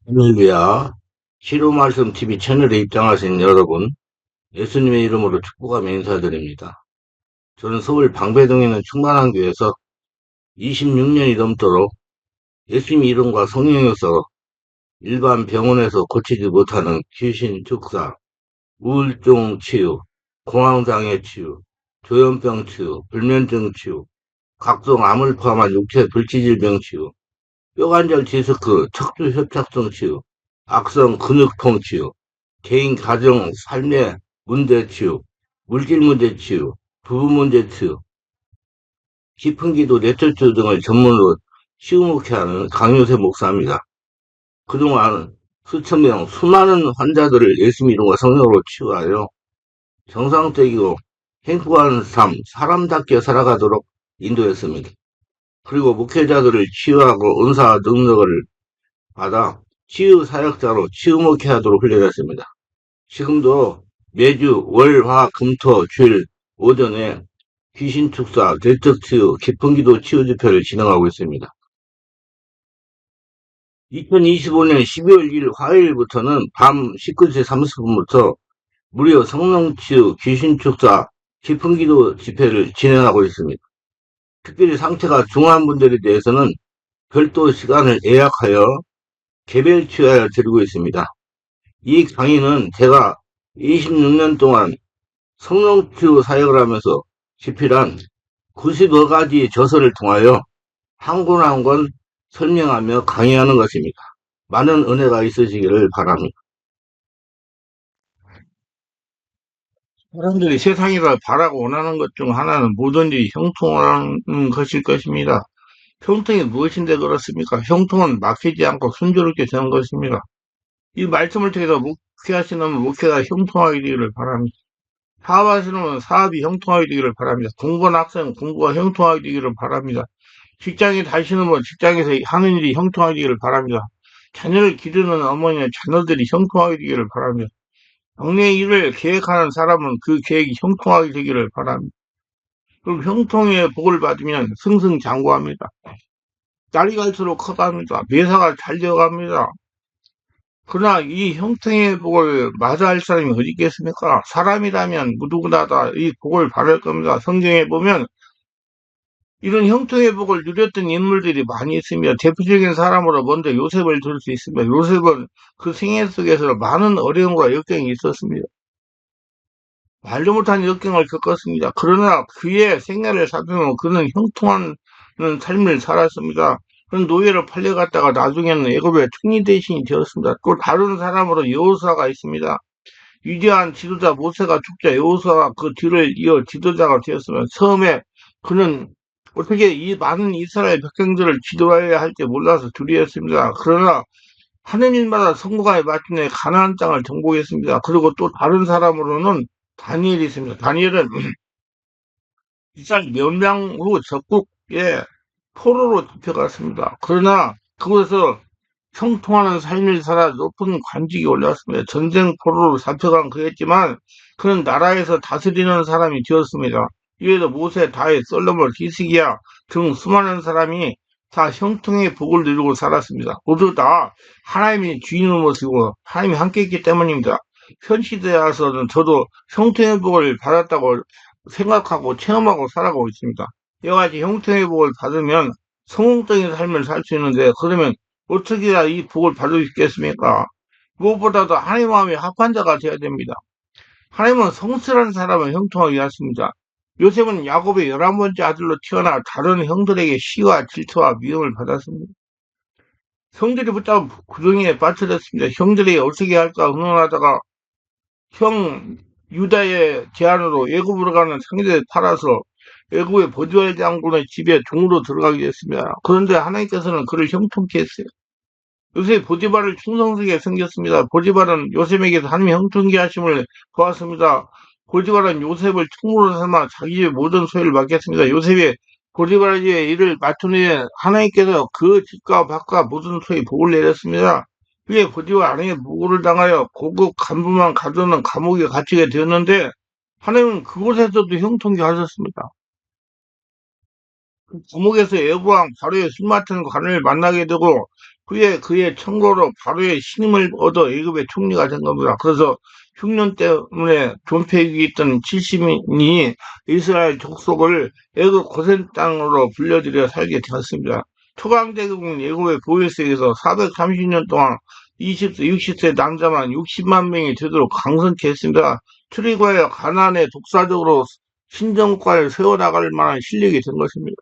할렐루야. 시로 말씀 TV 채널에 입장하신 여러분, 예수님의 이름으로 축복하며 인사드립니다. 저는 서울 방배동에 있는 충만한 교회에서 26년이 넘도록 예수님 이름과 성령에서 일반 병원에서 고치지 못하는 귀신 축사, 우울증 치유, 공황장애 치유, 조현병 치유, 불면증 치유, 각종 암을 포함한 육체 불치질병 치유, 뼈관절 디스크, 척추 협착성 치유, 악성 근육통 치유, 개인 가정 삶의 문제 치유, 물질 문제 치유, 부부 문제 치유, 깊은 기도 뇌철철 등을 전문으로 치유목회하는 강요세 목사입니다. 그동안 수천 명, 수많은 환자들을 예수 이름과 성령으로 치유하여 정상적이고 행복한 삶, 사람답게 살아가도록 인도했습니다. 그리고 목회자들을 치유하고 은사와 능력을 받아 치유 사역자로 치유 목회하도록 훈련했습니다. 지금도 매주 월, 화, 금, 토, 주일 오전에 귀신 축사, 대적 치유, 깊은 기도 치유 집회를 진행하고 있습니다. 2025년 12월 1일 화요일부터는 밤 19시 30분부터 무료 성령 치유, 귀신 축사, 깊은 기도 집회를 진행하고 있습니다. 특별히 상태가 중한 분들에 대해서는 별도 시간을 예약하여 개별 치유하여 드리고 있습니다. 이 강의는 제가 26년 동안 성령치유 사역을 하면서 집필한 90여가지 저서를 통하여 한 권 한 권 설명하며 강의하는 것입니다. 많은 은혜가 있으시기를 바랍니다. 사람들이 세상에서 바라고 원하는 것 중 하나는 뭐든지 형통하는 것일 것입니다. 형통이 무엇인데 그렇습니까? 형통은 막히지 않고 순조롭게 되는 것입니다. 이 말씀을 통해서 목회하시는 목회가 형통하게 되기를 바랍니다. 사업하시는 분은 사업이 형통하게 되기를 바랍니다. 공부하는 학생 공부가 형통하게 되기를 바랍니다. 직장에 다니시는 분 직장에서 하는 일이 형통하게 되기를 바랍니다. 자녀를 기르는 어머니나 자녀들이 형통하게 되기를 바랍니다. 영내 일을 계획하는 사람은 그 계획이 형통하게 되기를 바랍니다. 그럼 형통의 복을 받으면 승승장구합니다. 날이 갈수록 커갑니다. 매사가 잘 되어갑니다. 그러나 이 형통의 복을 마다할 사람이 어디 있겠습니까? 사람이라면 누구나 다 이 복을 받을 겁니다. 성경에 보면 이런 형통의 복을 누렸던 인물들이 많이 있습니다. 대표적인 사람으로 먼저 요셉을 들 수 있습니다. 요셉은 그 생애 속에서 많은 어려움과 역경이 있었습니다. 말도 못한 역경을 겪었습니다. 그러나 그의 생애를 살펴보면 그는 형통한 삶을 살았습니다. 그런 노예로 팔려갔다가 나중에는 애굽의 총리 대신이 되었습니다. 또 다른 사람으로 여호수아가 있습니다. 위대한 지도자 모세가 죽자 여호수아가 그 뒤를 이어 지도자가 되었으면 처음에 그는 어떻게 이 많은 이스라엘 백성들을 지도해야 할지 몰라서 두려웠습니다. 그러나 하는 일마다 성공하여 마침내 가나안 땅을 정복했습니다. 그리고 또 다른 사람으로는 다니엘이 있습니다. 다니엘은 이스라엘 멸망 후 적국에 포로로 잡혀갔습니다. 그러나 그곳에서 형통하는 삶을 살아 높은 관직이 올랐습니다. 전쟁 포로로 잡혀간 그였지만 그는 나라에서 다스리는 사람이 되었습니다. 이외에도 모세, 다윗, 솔로몬, 히스기야 등 수많은 사람이 다 형통의 복을 누리고 살았습니다. 모두 다 하나님이 주인을 모시고 하나님이 함께 있기 때문입니다. 현 시대에 와서는 저도 형통의 복을 받았다고 생각하고 체험하고 살아가고 있습니다. 이와 같이 형통의 복을 받으면 성공적인 삶을 살 수 있는데 그러면 어떻게 해야 이 복을 받을 수 있겠습니까? 무엇보다도 하나님 마음에 합한 자가 되어야 됩니다. 하나님은 성실한 사람을 형통하게 하십니다. 요셉은 야곱의 11번째 아들로 태어나 다른 형들에게 시와 질투와 미움을 받았습니다. 형들이 붙잡은 구덩이에 빠뜨렸습니다. 형들이 어떻게 할까 의논하다가 형 유다의 제안으로 애굽으로 가는 상대를 팔아서 애굽의 보디발 장군의 집에 종으로 들어가게 됐습니다. 그런데 하나님께서는 그를 형통케 했어요. 요셉 보디발을 충성스럽게 섬겼습니다. 보디발은 요셉에게서 하나님의 형통케 하심을 보았습니다. 보디발은 요셉을 총무로 삼아 자기 집의 모든 소유를 맡겼습니다. 요셉이 보디발의 일을 맡은 후에 하나님께서 그 집과 밭과 모든 소유에 복을 내렸습니다. 그게 보디발 아내의 무고를 당하여 고급 간부만 가두는 감옥에 갇히게 되었는데 하나님은 그곳에서도 형통케 하셨습니다. 감옥에서 여부왕 바로의 술 맡은 관을 만나게 되고 후에 그의 청고로 바로의 신임을 얻어 애굽의 총리가 된 겁니다. 그래서 흉년 때문에 존폐기에 있던 70인이 이스라엘 족속을 애굽 고센 땅으로 불려들여 살게 되었습니다. 초강대국인 애굽의 보일세에서 430년 동안 20세, 60세 남자만 60만 명이 되도록 강성케 했습니다. 출애굽하여 가나안에 독사적으로 신정국가를 세워나갈 만한 실력이 된 것입니다.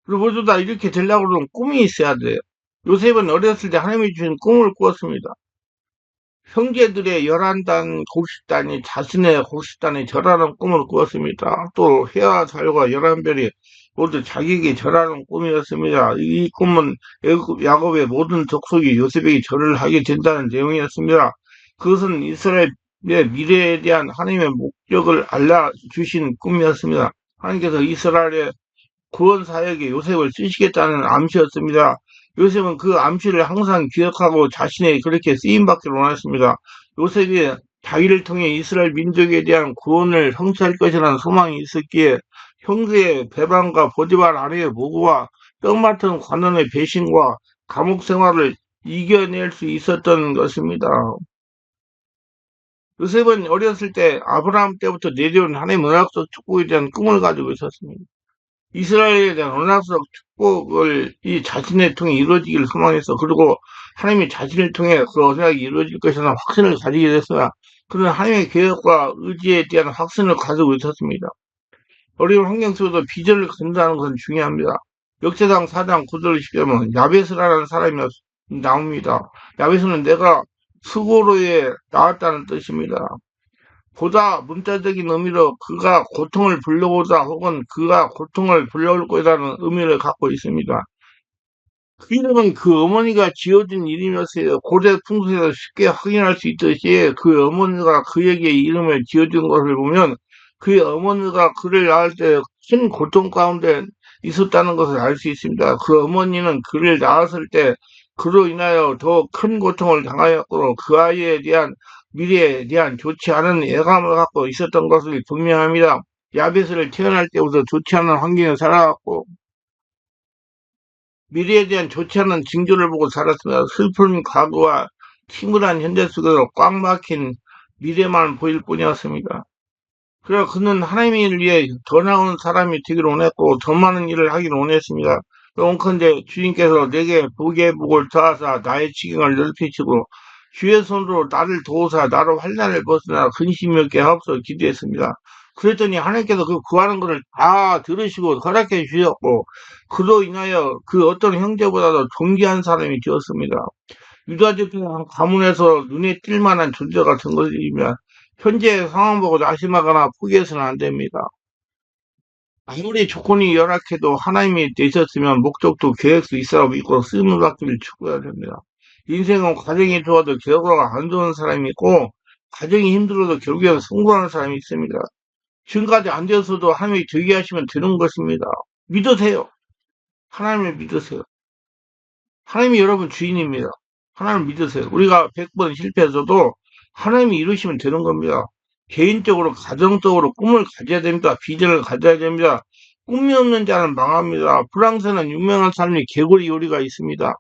그리고 모두 다 이렇게 되려고 그러면 꿈이 있어야 돼요. 요셉은 어렸을 때 하나님이 주신 꿈을 꾸었습니다. 형제들의 11단 곡식단이 자신의 곡식단에 절하는 꿈을 꾸었습니다. 또 해와 달과 11별이 모두 자기에게 절하는 꿈이었습니다. 이 꿈은 야곱의 모든 족속이 요셉에게 절을 하게 된다는 내용이었습니다. 그것은 이스라엘의 미래에 대한 하나님의 목적을 알려주신 꿈이었습니다. 하나님께서 이스라엘의 구원 사역에 요셉을 쓰시겠다는 암시였습니다. 요셉은 그 암시를 항상 기억하고 자신의 그렇게 쓰임받기를 원했습니다. 요셉이 자기를 통해 이스라엘 민족에 대한 구원을 성취할 것이라는 소망이 있었기에 형제의 배반과 보디발 아내의 모구와 떡 맡은 관원의 배신과 감옥 생활을 이겨낼 수 있었던 것입니다. 요셉은 어렸을 때 아브라함 때부터 내려온 하나님의 언약적 축복에 대한 꿈을 가지고 있었습니다. 이스라엘에 대한 언약적 축복을 이 자신을 통해 이루어지기를 소망했어. 그리고 하나님이 자신을 통해 그 언약이 이루어질 것이라는 확신을 가지게 됐어요. 그는 하나님의 계획과 의지에 대한 확신을 가지고 있었습니다. 어려운 환경 속에서 비전을 갖는다는 것은 중요합니다. 역대상 4장 9절을 시켜보면 야베스라는 사람이 나옵니다. 야베스는 내가 수고로에 나왔다는 뜻입니다. 보다 문자적인 의미로 그가 고통을 불러오다 혹은 그가 고통을 불러올 것이라는 의미를 갖고 있습니다. 그 이름은 그 어머니가 지어준 이름이었어요. 고대 풍수에서 쉽게 확인할 수 있듯이 그 어머니가 그에게 이름을 지어준 것을 보면 그 어머니가 그를 낳을 때 큰 고통 가운데 있었다는 것을 알 수 있습니다. 그 어머니는 그를 낳았을 때 그로 인하여 더 큰 고통을 당하였고 그 아이에 대한 미래에 대한 좋지 않은 예감을 갖고 있었던 것을 분명합니다. 야베스를 태어날 때부터 좋지 않은 환경에 살아갔고 미래에 대한 좋지 않은 징조를 보고 살았습니다. 슬픈 과거와 침울한 현재 속에서 꽉 막힌 미래만 보일 뿐이었습니다. 그래서 그는 하나님을 위해 더 나은 사람이 되기를 원했고 더 많은 일을 하기를 원했습니다. 원컨대 주님께서 내게 복의 복을 더하사 나의 지경을 넓히시고 주의 손으로 나를 도우사 나로 환난을 벗어나 근심이 없게 하옵소서 기도했습니다. 그랬더니 하나님께서 그 구하는 것을 다 들으시고 허락해 주셨고 그로 인하여 그 어떤 형제보다도 존귀한 사람이 되었습니다. 유다지파 가문에서 눈에 띌 만한 존재가 된 것이며 현재의 상황 보고 낙심하거나 포기해서는 안 됩니다. 아무리 조건이 열악해도 하나님이 되셨으면 목적도 계획도 있어 믿고 쓰임을 받기를 추구해야 됩니다. 인생은 과정이 좋아도 결과가 안 좋은 사람이 있고 과정이 힘들어도 결국에는 성공하는 사람이 있습니다. 지금까지 안 되어서도 하나님이 되게 하시면 되는 것입니다. 믿으세요. 하나님을 믿으세요. 하나님이 여러분 주인입니다. 하나님을 믿으세요. 우리가 100번 실패해서도 하나님이 이루시면 되는 겁니다. 개인적으로, 가정적으로 꿈을 가져야 됩니다. 비전을 가져야 됩니다. 꿈이 없는 자는 망합니다. 프랑스는 유명한 삶이 개구리 요리가 있습니다.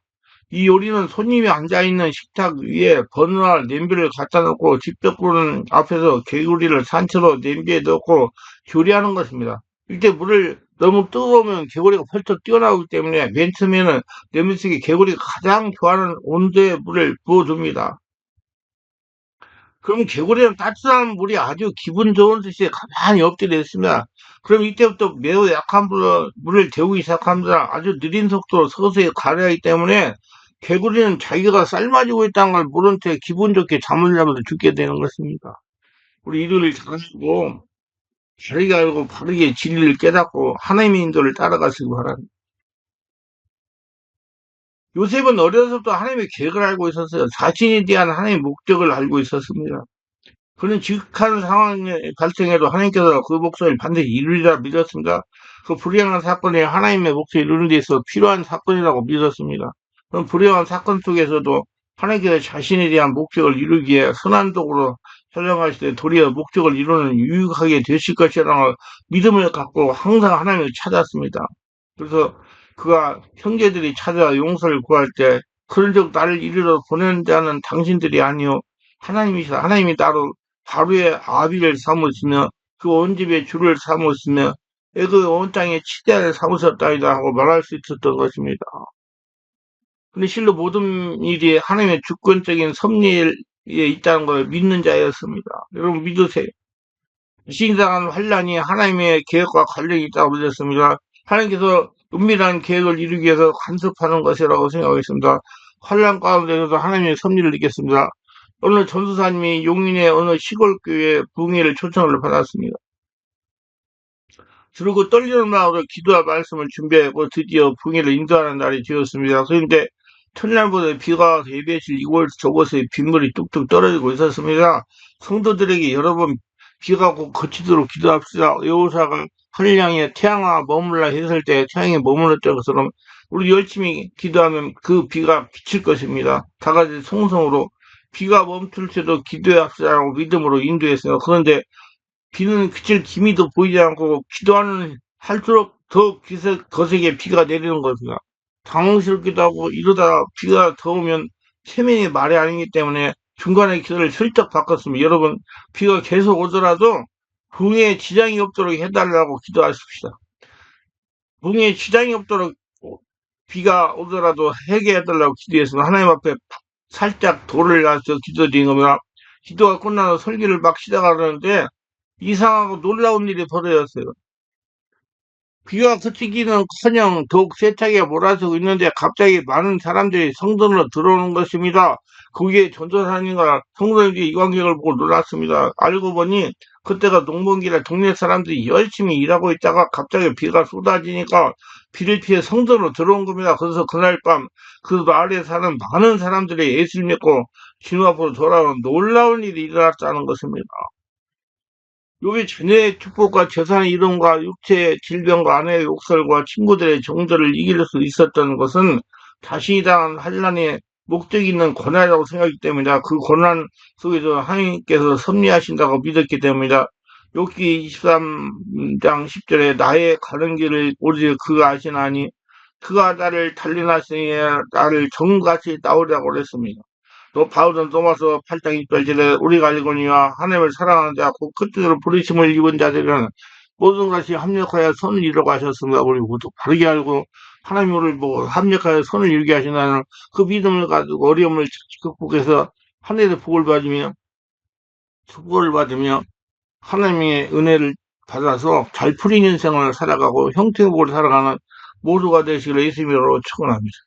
이 요리는 손님이 앉아있는 식탁 위에 버너나 냄비를 갖다 놓고 집적구는 앞에서 개구리를 산채로 냄비에 넣고 조리하는 것입니다. 이때 물을 너무 뜨거우면 개구리가 펄쩍 뛰어나오기 때문에 맨 처음에는 냄비 속에 개구리가 가장 좋아하는 온도의 물을 부어줍니다. 그럼 개구리는 따뜻한 물이 아주 기분 좋은 뜻이 가만히 엎드려 있습니다. 그럼 이때부터 매우 약한 물을 데우기 시작합니다. 아주 느린 속도로 서서히 가려하기 때문에 개구리는 자기가 삶아지고 있다는 걸 모른 채 기분 좋게 잠을 자면서 죽게 되는 것입니다. 우리 일을 잘하시고 바르게 알고 바르게 진리를 깨닫고 하나님의 인도를 따라가시기 바랍니다. 요셉은 어려서부터 하나님의 계획을 알고 있었어요. 자신에 대한 하나님의 목적을 알고 있었습니다. 그는 지극한 상황에 발생해도 하나님께서 그 목적을 반드시 이루리라 믿었습니다. 그 불행한 사건이 하나님의 목적을 이루는 데 있어 필요한 사건이라고 믿었습니다. 그럼 불행한 사건 속에서도 하나님께서 자신에 대한 목적을 이루기에 선한 도구로 사용하실 때 도리어 목적을 이루는 유익하게 되실 것이라는 믿음을 갖고 항상 하나님을 찾았습니다. 그래서 그가 형제들이 찾아 용서를 구할 때 그런즉 나를 이리로 보낸 자는 당신들이 아니요 하나님이시다. 하나님이 따로 바로의 아비를 삼으시며 그 온 집의 주를 삼으시며 그 온 땅의 치대를 삼으셨다이다 하고 말할 수 있었던 것입니다. 근데 실로 모든 일이 하나님의 주권적인 섭리에 있다는 걸 믿는 자였습니다. 여러분 믿으세요. 시행당한 환란이 하나님의 계획과 관련이 있다고 믿었습니다. 하나님께서 은밀한 계획을 이루기 위해서 간섭하는 것이라고 생각하겠습니다. 환란 가운데서도 하나님의 섭리를 느꼈습니다. 오늘 전도사님이 용인의 어느 시골 교회 부흥회를 초청을 받았습니다. 그리고 떨리는 마음으로 기도와 말씀을 준비하고 드디어 부흥회를 인도하는 날이 되었습니다. 그런데 첫날보다 비가 예배실 이곳 저곳에 빗물이 뚝뚝 떨어지고 있었습니다. 성도들에게 여러 번 비가 곧 그치도록 기도합시다. 여호사가 한량에 태양아 머물라 했을 때 태양이 머물렀던 것처럼 우리 열심히 기도하면 그 비가 그칠 것입니다. 다 같이 송성으로 비가 멈출 때도 기도합시다라고 믿음으로 인도했어요. 그런데 비는 그칠 기미도 보이지 않고 기도하는 할수록 더 거세게 비가 내리는 겁니다. 당황스럽기도 하고 이러다가 비가 더 오면 세면이 말이 아니기 때문에 중간에 기도를 슬쩍 바꿨습니다. 여러분 비가 계속 오더라도 붕에 지장이 없도록 해달라고 기도하십시다. 붕에 지장이 없도록 비가 오더라도 해결해달라고 기도했습니다. 하나님 앞에 살짝 돌을 놔서 기도드린 겁니다. 기도가 끝나서 설교를 막 시작하려는데 이상하고 놀라운 일이 벌어졌어요. 비가 그치기는커녕 더욱 세차게 몰아치고 있는데 갑자기 많은 사람들이 성전으로 들어오는 것입니다. 거기에 전도사님과 성도님들이 이 광경을 보고 놀랐습니다. 알고 보니 그때가 농번기라 동네 사람들이 열심히 일하고 있다가 갑자기 비가 쏟아지니까 비를 피해 성전으로 들어온 겁니다. 그래서 그날 밤 그 마을에 사는 많은 사람들이 예수를 믿고 주님 앞으로 돌아오는 놀라운 일이 일어났다는 것입니다. 요기 자녀의 축복과 재산의 이동과 육체의 질병과 아내의 욕설과 친구들의 정죄를 이길 수 있었던 것은 자신이 당한 환란의 목적이 있는 고난이라고 생각하기 때문이다. 그 고난 속에서 하나님께서 섭리하신다고 믿었기 때문이다. 욥기 23장 10절에 나의 가는 길을 오직 그가 아시나니 그가 나를 단련하시니 나를 정같이 따오려고 그랬습니다. 또 바울은 로마서 8장 2절에 우리가 알거니와 하나님을 사랑하는 자 곧 그뜻으로 부르심을 입은 자들은 모든 것이 합력하여 선을 이루고 하셨습니다. 우리 모두 바르게 알고 하나님을 합력하여 선을 이루게 하신다는 그 믿음을 가지고 어려움을 극복해서 하늘의 복을 받으며 축복을 받으며 하나님의 은혜를 받아서 잘 풀린 인생을 살아가고 형통복을 살아가는 모두가 되시기를 예수님으로 축원합니다.